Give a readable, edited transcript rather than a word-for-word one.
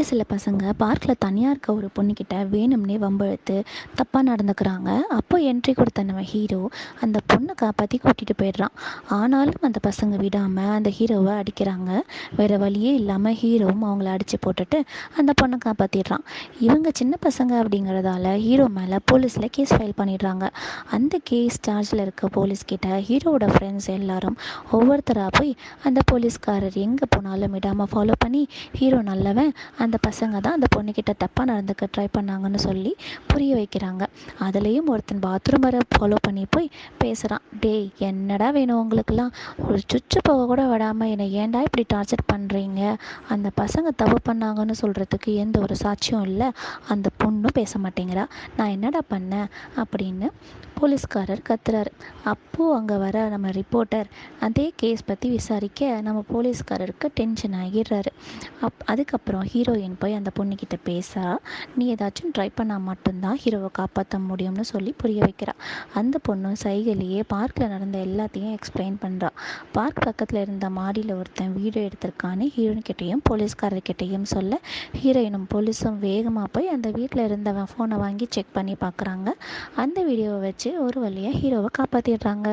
இன்றைக்கி சில பசங்க பார்க்கில் தனியாக இருக்க ஒரு பொண்ணுக்கிட்ட வேணும்னே வம்பிழுத்து தப்பாக நடந்துக்கிறாங்க. அப்போ என்ட்ரி கொடுத்த நம்ம ஹீரோ அந்த பொண்ணை காப்பாற்றி கூட்டிகிட்டு போயிடுறான். ஆனாலும் அந்த பசங்க விடாமல் அந்த ஹீரோவை அடிக்கிறாங்க. வேறு வழியே இல்லாமல் ஹீரோவும் அவங்கள அடித்து போட்டுட்டு அந்த பொண்ணை காப்பாற்றிடுறான். இவங்க சின்ன பசங்க அப்படிங்கிறதால ஹீரோ மேலே போலீஸில் கேஸ் ஃபைல் பண்ணிடுறாங்க. அந்த கேஸ் சார்ஜில் இருக்க போலீஸ்கிட்ட ஹீரோவோட ஃப்ரெண்ட்ஸ் எல்லாரும் ஒவ்வொருத்தராக போய் அந்த போலீஸ்காரர் எங்கே போனாலும் விடாமல் ஃபாலோ பண்ணி ஹீரோ நல்லவன், அந்த பசங்க தான் அந்த பொண்ணுக்கிட்ட தப்பாக நடந்துக்க ட்ரை பண்ணாங்கன்னு சொல்லி புரிய வைக்கிறாங்க. அதுலேயும் ஒருத்தன் பாத்ரூம் வர ஃபாலோ பண்ணி போய் பேசுகிறான். டேய், என்னடா வேணும் உங்களுக்கெல்லாம்? ஒரு சுச்சு போக கூட விடாமல் என்னை ஏன்டா இப்படி டார்ச்சர் பண்ணுறீங்க? அந்த பசங்க தப்பு பண்ணாங்கன்னு சொல்கிறதுக்கு எந்த ஒரு சாட்சியும் இல்லை. அந்த பொண்ணும் பேச மாட்டேங்கிறா. நான் என்னடா பண்ணேன் அப்படின்னு போலீஸ்காரர் கத்துறாரு. அப்போது அங்கே வர நம்ம ரிப்போர்ட்டர் அதே கேஸ் பற்றி விசாரிக்க நம்ம போலீஸ்காரருக்கு டென்ஷன் ஆகிடுறாரு. அதுக்கப்புறம் ஹீரோயின் போய் அந்த பொண்ணுக்கிட்ட பேசா, நீ ஏதாச்சும் ட்ரை பண்ணால் மட்டும்தான் ஹீரோவை காப்பாற்ற முடியும்னு சொல்லி புரிய வைக்கிறா. அந்த பொண்ணு சைகையிலேயே பார்க்கில் நடந்த எல்லாத்தையும் எக்ஸ்பிளைன் பண்ணுறா. பார்க் பக்கத்தில் இருந்த மாடியில் ஒருத்தன் வீடியோ எடுத்திருக்கான்னு ஹீரோயின்கிட்டையும் போலீஸ்காரர்கிட்டையும் சொல்ல, ஹீரோயினும் போலீஸும் வேகமாக போய் அந்த வீட்டில் இருந்தவன் ஃபோனை வாங்கி செக் பண்ணி பார்க்குறாங்க. அந்த வீடியோவை வச்சு ஒரு வழியாக ஹீரோவை காப்பாற்றிடுறாங்க.